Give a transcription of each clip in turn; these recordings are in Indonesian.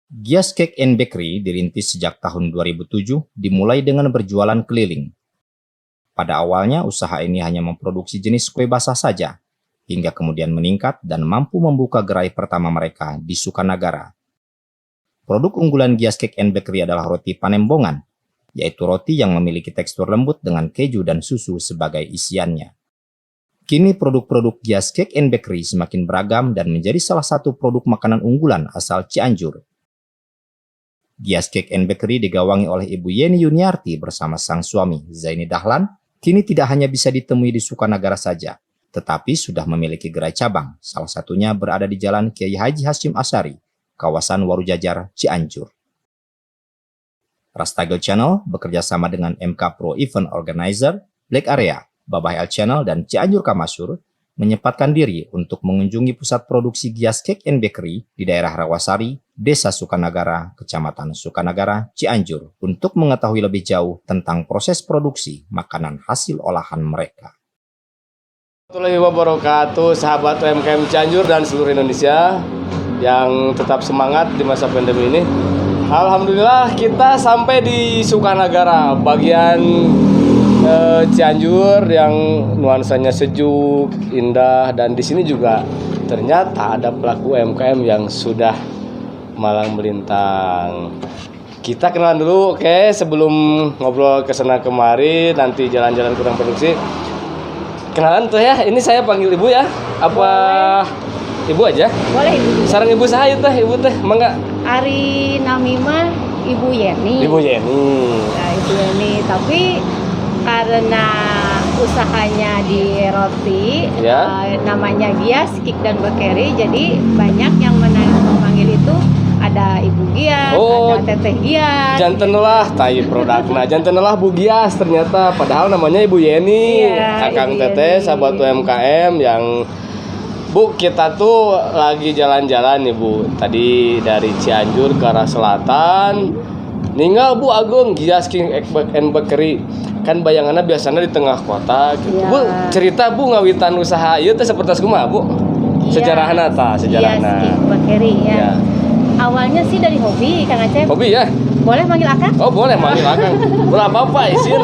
Gias Cake and Bakery dirintis sejak tahun 2007, dimulai dengan berjualan keliling. Pada awalnya, usaha ini hanya memproduksi jenis kue basah saja, hingga kemudian meningkat dan mampu membuka gerai pertama mereka di Sukanagara. Produk unggulan Gias Cake and Bakery adalah roti panembongan, yaitu roti yang memiliki tekstur lembut dengan keju dan susu sebagai isiannya. Kini produk-produk Gias Cake and Bakery semakin beragam dan menjadi salah satu produk makanan unggulan asal Cianjur. Gias Cake and Bakery digawangi oleh Ibu Yeni Yuniarti bersama sang suami, Zaini Dahlan, kini tidak hanya bisa ditemui di Sukanagara saja, tetapi sudah memiliki gerai cabang, salah satunya berada di Jalan Kiai Haji Hasyim Asyari, kawasan Warujajar, Cianjur. Rastago Channel bekerja sama dengan MK Pro Event Organizer, Black Area, Babah L Channel, dan Cianjur Kamasur menyempatkan diri untuk mengunjungi pusat produksi Gias Cake and Bakery di daerah Rawasari, Desa Sukanagara, Kecamatan Sukanagara, Cianjur, untuk mengetahui lebih jauh tentang proses produksi makanan hasil olahan mereka. Warahmatullahi wabarakatuh, sahabat UMKM Cianjur dan seluruh Indonesia yang tetap semangat di masa pandemi ini. Alhamdulillah kita sampai di Sukanagara, bagian Cianjur yang nuansanya sejuk, indah, dan di sini juga ternyata ada pelaku UMKM yang sudah malang melintang. Kita kenalan dulu, oke, sebelum ngobrol kesana kemari, nanti jalan-jalan kurang produksi. Kenalan tuh ya, ini saya panggil ibu ya, apa boleh. Ibu aja? Boleh ibu. Sarang ibu saya teh, ibu teh, mangga. Ari Namima Ibu Yeni. Ibu Yeni. Nah, Ibu Yeni, tapi karena usahanya di roti, ya. Namanya Gias Cake dan Bakery, jadi banyak yang memanggil itu ada Ibu Gias, ada Teteh Gias. Janten lah, tai produkna. Janten lah Bu Gias ternyata, padahal namanya Ibu Yeni. Iya, Akang Ibu Teteh, Yeni. sahabat UMKM yang Bu, kita tuh lagi jalan-jalan nih Bu. Tadi dari Cianjur ke arah selatan. Ninggal Bu Agung Gias Cake and Bakery. Kan bayangannya biasanya di tengah kota gitu. Ya. Bu, cerita Bu ngawitan usaha ieu teh sapertos kumaha Bu? Sejarahna ta, sejarahna. Gias Cake Bakery ya. Ya. Awalnya sih dari hobi, Kang Acep. Hobi ya? Boleh manggil Akang? Oh, boleh manggil Akang. Boleh apa-apa izin.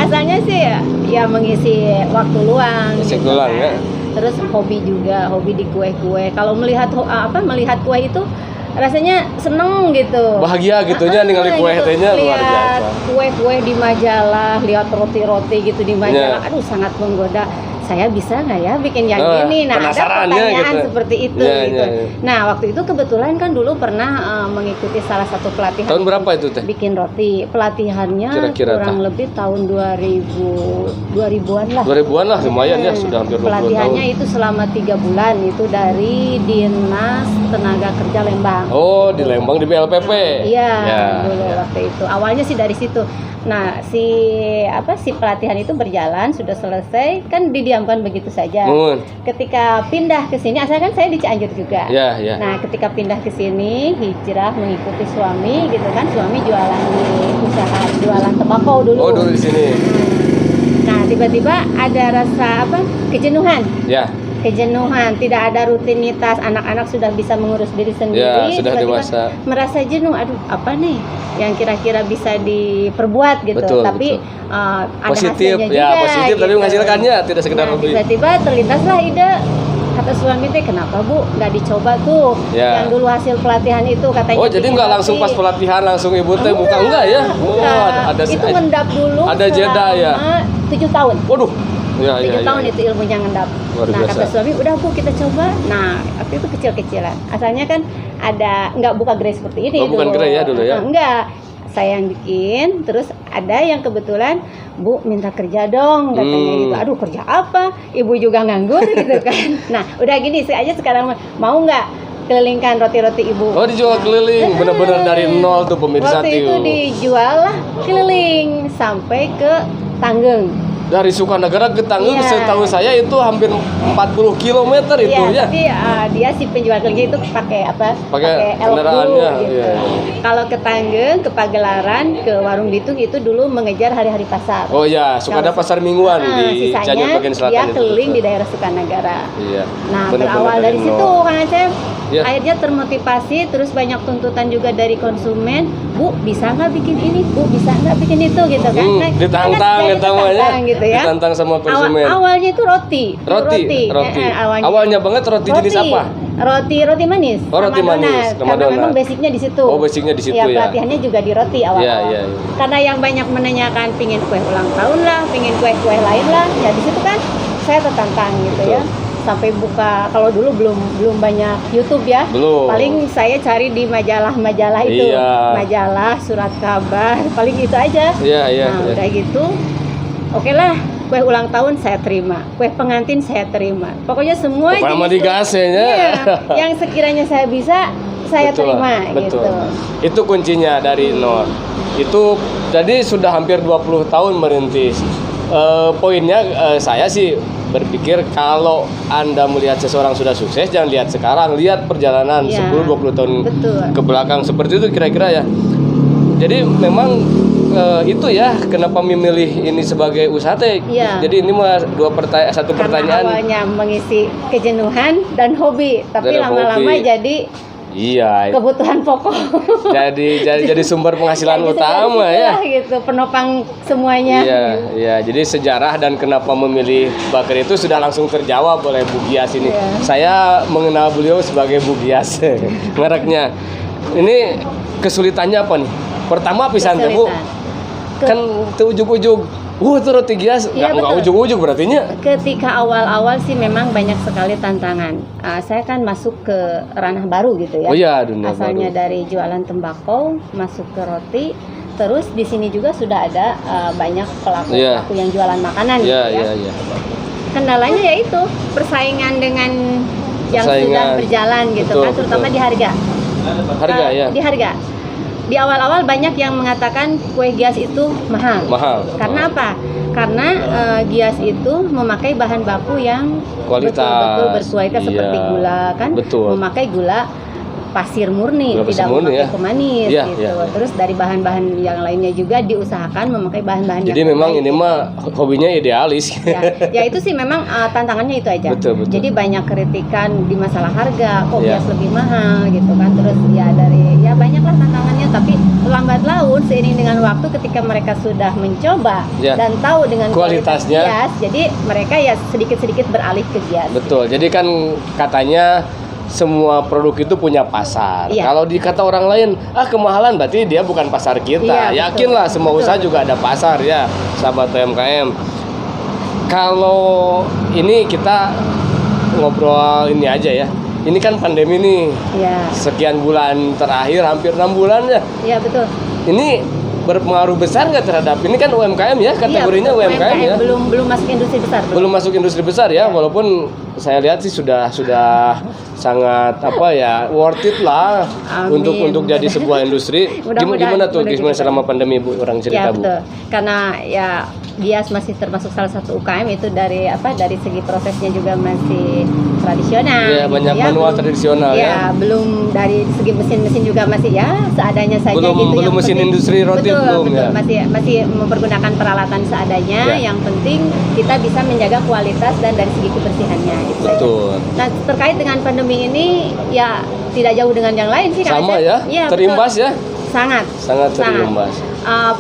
Asalnya sih ya mengisi waktu luang. Isi gitu luang, kan. ya. Terus hobi juga, hobi di kue-kue. Kalau melihat melihat kue itu rasanya seneng gitu. Bahagia gitunya ningali kue tehnya luar biasa. Lihat kue-kue di majalah, lihat roti-roti gitu di majalah. Ya. Aduh, sangat menggoda. Saya bisa nggak ya bikin yang ini? Nah, ada penasarannya pertanyaan gitu. seperti itu Ya, gitu. ya, ya. Nah, waktu itu kebetulan kan dulu pernah mengikuti salah satu pelatihan. Tahun berapa itu teh? Bikin roti. Pelatihannya Kira-kira kurang lebih tahun 2000-an lah. 2000-an lah, lumayan ya, sudah hampir 20 tahun. Pelatihannya itu selama 3 bulan, itu dari Dinas Tenaga Kerja Lembang. Oh, di Lembang di BLPP. Iya, Ya, dulu ya. waktu itu. Awalnya sih dari situ. Nah, si pelatihan itu berjalan, sudah selesai, kan didiamkan begitu saja. Ketika pindah ke sini, asalnya kan saya di Cianjur juga. Ya, ya. Nah, ketika pindah ke sini, hijrah mengikuti suami gitu kan. Suami jualan di usaha jualan tembakau dulu. Oh, dulu di sini. Nah, tiba-tiba ada rasa kejenuhan. Ya. Kejenuhan, tidak ada rutinitas, anak-anak sudah bisa mengurus diri sendiri. Ya, sudah tiba-tiba dewasa. Merasa jenuh, aduh apa nih yang kira-kira bisa diperbuat gitu. Betul, tapi betul. Ada Positif, hasilnya ya juga, positif gitu. tapi menghasilkannya tidak sekedar hobi. Tiba-tiba terlintaslah ide, kata suami teh, kenapa Bu nggak dicoba tuh Ya. yang dulu hasil pelatihan itu katanya. Oh, jadi nggak langsung pas pelatihan langsung ibu teh buka enggak ya? Oh, ada itu ngendap dulu. ada jeda ya. 7 tahun. Waduh. Ya, 7 ya, tahun ya. itu ilmunya ngendap. Luar Nah, biasa. kata suami, udah Bu kita coba. Nah, waktu itu kecil-kecilan. Asalnya kan nggak buka gerai seperti ini. Oh, bukan dulu. gerai ya dulu ya? Enggak. Saya yang bikin, terus ada yang kebetulan, Bu minta kerja dong, katanya gitu. Aduh, kerja apa? Ibu juga nganggur gitu kan. Nah, udah gini, saya aja sekarang mau nggak kelilingkan roti-roti Ibu. Oh, dijual keliling, benar-benar dari nol tuh pemirsa. Waktu itu dijual lah keliling sampai ke Tanggeng. Dari Sukanagara ke Tanggung Iya. setahu saya itu hampir 40 km itu Iya, ya. tapi dia si penjual kelilingnya itu pakai apa? Pakai elok dulu, kendaraannya, gitu. iya. Kalau ke Tanggeng, ke Pagelaran, ke Warung Bitung itu dulu mengejar hari-hari pasar. Oh ya, suka ada pasar mingguan di Cianjur sisanya bagian selatan dia itu. keliling di daerah Sukanagara. Iya. Nah, Bener-bener berawal dari nol. situ Kang Acep, Iya. akhirnya termotivasi, terus banyak tuntutan juga dari konsumen, Bu bisa nggak bikin ini, Bu bisa nggak bikin itu gitu kan? Nah, Ditantang jadi gitu namanya. ditantang gitu ya. Ditantang sama konsumen. Awalnya itu roti. Roti. Awalnya. Awalnya banget roti jenis apa? Roti manis. Oh, roti sama manis, donat. sama Karena donat. memang basicnya di situ. Oh, basicnya di situ ya. Pelatihannya juga di roti awal-awal. Iya. Karena yang banyak menanyakan pingin kue ulang tahun lah, pingin kue-kue lain lah. Ya di situ kan saya tertantang gitu Betul. ya. Sampai buka, kalau dulu belum banyak YouTube ya. Belum. Paling saya cari di majalah-majalah itu. Iya. Majalah, surat kabar, paling itu aja. Iya. Nah, udah gitu. Oke lah, kue ulang tahun saya terima, kue pengantin saya terima. Pokoknya semua Pokoknya mah jenis digasnya. iya, yang sekiranya saya bisa, saya Betul, terima betul. gitu. Itu kuncinya dari nol. Itu jadi sudah hampir 20 tahun merintis. Poinnya saya sih berpikir kalau Anda melihat seseorang sudah sukses, jangan lihat sekarang, lihat perjalanan Iya, 10-20 tahun betul. ke belakang seperti itu kira-kira ya. Jadi memang itu ya kenapa memilih ini sebagai usaha teh. Iya. Jadi ini mah satu Karena pertanyaan. awalnya mengisi kejenuhan dan hobi, tapi Dan lama-lama hobi. jadi Iya. kebutuhan pokok. jadi sumber penghasilan Jadi utama dari ya. situlah gitu, penopang semuanya. Iya. Jadi sejarah dan kenapa memilih Bakri itu sudah langsung terjawab oleh Bu Gias ini. Iya. Saya mengenal beliau sebagai Bu Gias, mereknya. Ini kesulitannya apa nih? Pertama pisan teh Bu, Kesulitan. kan teu ujug-ujug. Itu roti Gias, Iya, nggak betul. ujug-ujug berarti nya. Ketika awal-awal sih memang banyak sekali tantangan. Saya kan masuk ke ranah baru gitu ya. Oh iya, dunia Asalnya baru. dari jualan tembakau masuk ke roti. Terus di sini juga sudah ada banyak Iya. pelaku yang jualan makanan Iya, gitu ya. iya. Kendalanya yaitu persaingan dengan yang Persaingan. sudah berjalan gitu Betul, kan, terutama betul. di harga. Harga ya. Di harga. Di awal-awal banyak yang mengatakan kue Gias itu mahal. Mahal. Karena apa? Karena Gias itu memakai bahan baku yang Kualitas. betul-betul berkualitas Iya. seperti gula kan, Betul. memakai gula pasir murni, Gula pasir tidak murni, memakai ya. pemanis Iya, gitu. iya. Terus dari bahan-bahan yang lainnya juga diusahakan memakai bahan-bahan Jadi yang memang terbaik ini gitu. mah hobinya idealis. Ya itu sih memang tantangannya itu aja. Betul. Jadi banyak kritikan di masalah harga, kok Ya. Gias lebih mahal gitu kan. Terus ya banyaklah tantangannya, tapi lambat laun seiring dengan waktu ketika mereka sudah mencoba Ya. dan tahu dengan Kualitasnya. kualitas Gias, jadi mereka ya sedikit-sedikit beralih ke Gias. Betul. Jadi kan katanya semua produk itu punya pasar. Iya. Kalau dikata orang lain, kemahalan berarti dia bukan pasar kita. Iya, Yakinlah betul. semua Betul. usaha juga ada pasar ya, sahabat UMKM. Kalau ini kita ngobrol ini aja ya. Ini kan pandemi nih. Ya, Sekian bulan terakhir, hampir 6 bulan ya. ya betul. Ini berpengaruh besar nggak terhadap ini kan UMKM ya, kategorinya Iya, UMKM ya. Belum masuk industri besar. Belum masuk industri besar ya, Ya. walaupun saya lihat sih sudah sangat worth it lah Amin. untuk jadi sebuah industri. Mudah-mudahan, Gimana tuh mudah-mudahan. selama pandemi Bu, orang cerita Ya Bu? betul. Karena ya Gias masih termasuk salah satu UKM itu dari segi prosesnya juga masih tradisional. Iya, gitu banyak ya. manual Belum- tradisional ya. Belum dari segi mesin-mesin juga masih ya seadanya saja Belum- gitu. belum Yang mesin penting- industri roti betul, belum, betul. ya. Masih mempergunakan peralatan seadanya. Ya. Yang penting kita bisa menjaga kualitas dan dari segi kebersihannya. Gitu saja. Betul. Nah terkait dengan pandemi ini ya tidak jauh dengan yang lain sih. Kang Sama Acep. ya, Iya, terimbas betul. ya, Sangat. sangat terimbas.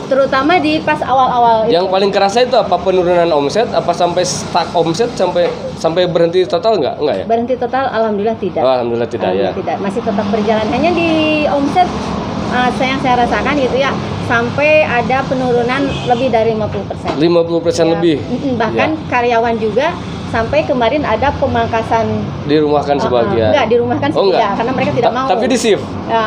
Terutama di pas awal-awal Yang paling kerasa itu apa, penurunan omset, apa sampai stuck omset sampai berhenti total nggak ya? berhenti total, alhamdulillah tidak. Oh, alhamdulillah tidak ya. Alhamdulillah tidak, masih tetap berjalan. Hanya di omset yang saya rasakan gitu ya, sampai ada penurunan lebih dari 50%. 50% Ya, lebih. Bahkan karyawan juga sampai kemarin ada pemangkasan. Dirumahkan sebagian. Enggak, dirumahkan Oh, tidak, enggak. karena mereka tidak mau. Tapi di shift.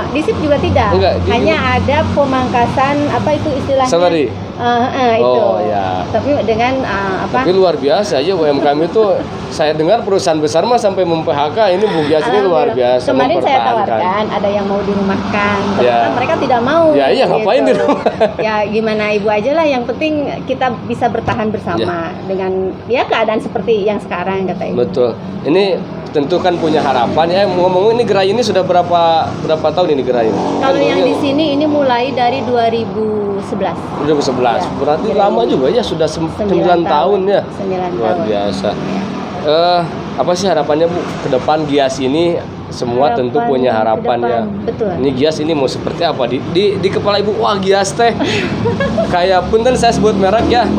Di shift juga tidak. Enggak, Hanya ada pemangkasan apa itu istilahnya? Salary. Itu. Oh ya. Tapi dengan apa? Tapi luar biasa ya UMKM itu. Saya dengar perusahaan besar mah sampai mem-PHK. Ini Bu Gias ini luar biasa. Kemarin saya mempertahankan. tawarkan ada yang mau dirumahkan, Ya. ternyata mereka tidak mau. Ya iya ngapain di rumah? Ya gimana ibu aja lah, yang penting kita bisa bertahan bersama dengan ya keadaan seperti yang sekarang kata ibu. Betul. Ini tentu kan punya harapan ya. Ngomong ini gerai ini sudah berapa tahun ini gerai ini? Kalau Kan yang dulunya di sini ini mulai dari 2011. 2011. Ya, Berarti gerai lama ini. juga ya, sudah 9 tahun ya. 9 Luar tahun. biasa. Ya. Apa sih harapannya Bu ke depan Gias ini? Semua tentu Harapan punya ke harapan depan, ya. betul. Ini Gias ini mau seperti apa di kepala Ibu? Wah Gias teh kayak punten saya sebut merek ya,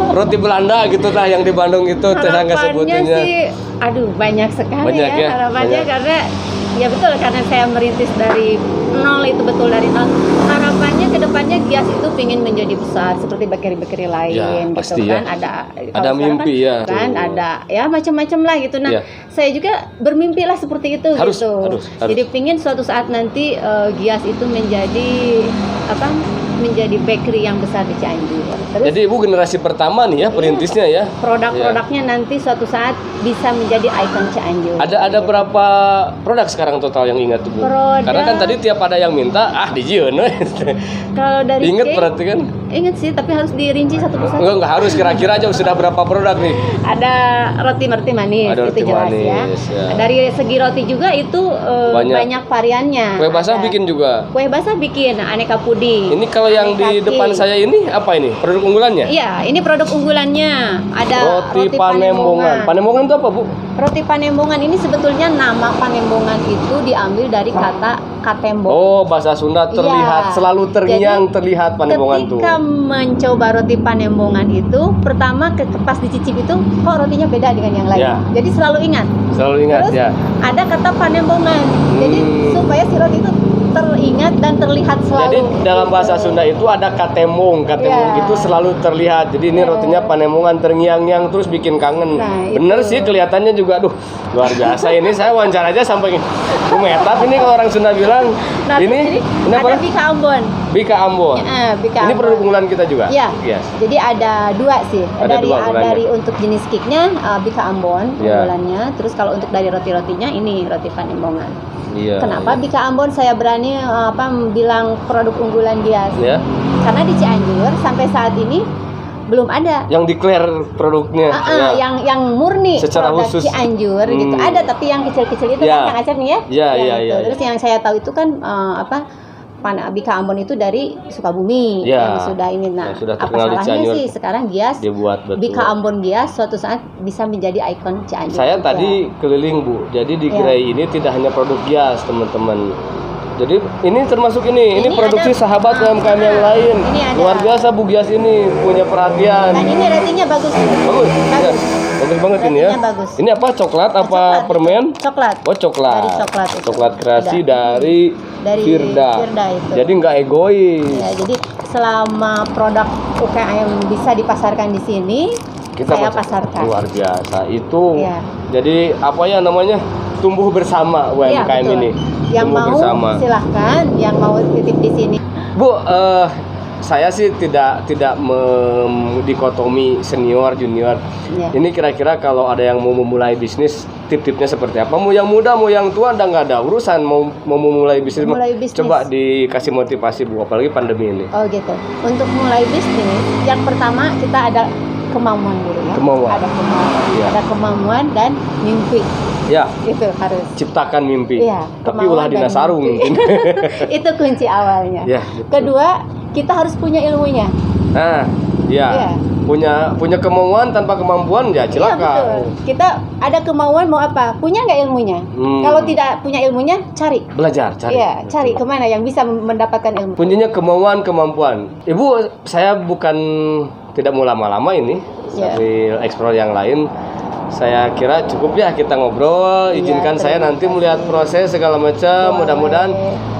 roti Belanda gitu lah yang di Bandung itu tetangga Harapannya sebutinnya. sih, aduh banyak sekali Banyak ya, harapannya, banyak. karena ya betul, karena saya merintis dari nol, itu betul dari nol. Harapannya kedepannya Gias itu ingin menjadi besar seperti bakery-bakery lain, Ya, gitu pasti kan. ya. Ada Ada kalau sekarang mimpi ya. kan Tuh. ada ya macam-macam lah gitu. Nah, Ya. saya juga bermimpi lah seperti itu Harus, gitu. harus. Jadi pingin suatu saat nanti Gias itu menjadi apa? Menjadi bakery yang besar di Cianjur. Terus Jadi Ibu generasi pertama nih ya perintisnya ya. produk-produknya nanti suatu saat bisa menjadi ikon Cianjur. Ada berapa produk sekarang total yang ingat tuh Bu? Produk- Karena kan tadi tiap ada yang minta, dijieun we. Kalau dari Ingat cake, berarti kan? ingat sih, tapi harus dirinci satu persatu. Enggak harus, kira-kira aja sudah berapa produk nih? Ada roti manis, Ada roti itu jelas manis, ya. Dari segi roti juga itu banyak variannya. Kue basah Ada bikin juga. Kue basah bikin, aneka puding. Ini kalau yang aneka di depan cake. saya ini apa ini? Produk unggulannya? Iya, ini produk unggulannya. Ada Roti Panembongan. Panembongan itu apa Bu? Roti Panembongan ini sebetulnya nama Panembongan itu diambil dari kata katembong. Oh, bahasa Sunda terlihat Iya. selalu terngiang Jadi, terlihat Panembongan tuh. Ketika mencoba roti Panembongan itu, pertama pas dicicip itu, kok rotinya beda dengan yang lain. Ya. Jadi selalu ingat. Selalu ingat Terus ya. ada kata Panembongan. Jadi supaya si roti itu teringat dan terlihat selalu. Jadi dalam bahasa gitu. Sunda itu ada katembong Iya. itu selalu terlihat. Jadi ini Iya. rotinya Panembongan terngiang-ngiang terus bikin kangen. Nah, Bener itu. sih kelihatannya juga, aduh luar biasa ini. Saya wawancara aja sampai gemetap ini kalau orang Sunda bilang. Nah, ini ada apa? Bika Ambon. Bika Ambon. Bika Ini Ambon. produk unggulan kita juga. Iya. Yes. Jadi ada dua sih. Ada dari dua unggulannya. dari untuk jenis cake-nya Bika Ambon Iya. unggulannya. Terus kalau untuk dari roti-rotinya ini roti Panembongan. Iya. Kenapa Bika Ambon saya berani bilang produk unggulan Gias? Ya. Karena di Cianjur sampai saat ini belum ada. Yang declare produknya. ya. Yang murni Secara produk khusus. Cianjur gitu. Hmm. Ada, tapi yang kecil-kecil itu Ya. kan Kang Acep nih ya. Ya, Yang ya, itu. ya, Terus yang saya tahu itu kan Bika Ambon itu dari Sukabumi Ya. yang sudah ini. Nah, Yang sudah apa terkenal di salahnya Cianjur. sih sekarang Gias Dibuat betul. Bika Ambon Gias suatu saat bisa menjadi ikon Cianjur. Saya juga. tadi keliling Bu, jadi di Iya. gerai ini tidak hanya produk Gias teman-teman. Jadi ini termasuk ini Ini produksi ada- sahabat UMKM yang lain. Ini ada. Luar biasa Bu Gias ini punya perhatian. Dan ini ratingnya bagus. Bagus, ya. Bagus banget ini ya. Ratingnya bagus. Ini apa coklat apa Coklat, permen? Coklat. Oh coklat. Dari coklat itu. Coklat kreasi Ada. dari Firda. Firda itu. Jadi nggak egois. Ya, jadi selama produk UKM bisa dipasarkan di sini, saya pasarkan. Luar biasa. Itu Iya. jadi apa ya namanya? Tumbuh bersama Iya, UMKM betul. ini. Yang Tumbuh mau bersama. silahkan, yang mau titip di sini. Bu, saya sih tidak dikotomi senior junior. Ya. Ini kira-kira kalau ada yang mau memulai bisnis, tip-tipnya seperti apa? Mau yang muda, mau yang tua, nggak ada urusan. Mau memulai bisnis, Mulai bisnis. coba dikasih motivasi Bu, apalagi pandemi ini. Oh gitu. Untuk mulai bisnis, yang pertama kita ada kemauan dulu ya. Kemauan. Ada kemauan. Iya. Ada kemauan dan mimpi. Ya, Itu harus. ciptakan mimpi. Iya, Tapi kemauan ulah dan dinasarung mimpi. mungkin. Itu kunci awalnya. Ya, betul. Kedua, kita harus punya ilmunya. Nah, ya. Iya. Punya kemauan tanpa kemampuan ya Iya celaka. betul. Kita ada kemauan mau apa? Punya nggak ilmunya? Kalau tidak punya ilmunya, cari. Belajar, cari. Iya, cari kemana yang bisa mendapatkan ilmu. Kuncinya kemauan, kemampuan. Ibu, saya bukan tidak mau lama-lama ini Ya. sambil eksplor yang lain. Saya kira cukup ya kita ngobrol. Iya, Izinkan saya terima nanti kasih. melihat proses segala macam. Boleh. Mudah-mudahan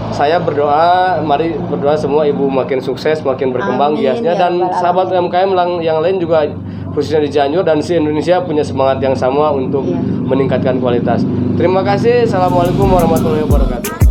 saya berdoa, mari berdoa semua ibu makin sukses, makin berkembang Amin, Giasnya ya dan Rabbal sahabat alamin. UMKM yang lain juga khususnya di Cianjur dan si Indonesia punya semangat yang sama untuk Iya. meningkatkan kualitas. Terima kasih. Assalamualaikum warahmatullahi wabarakatuh.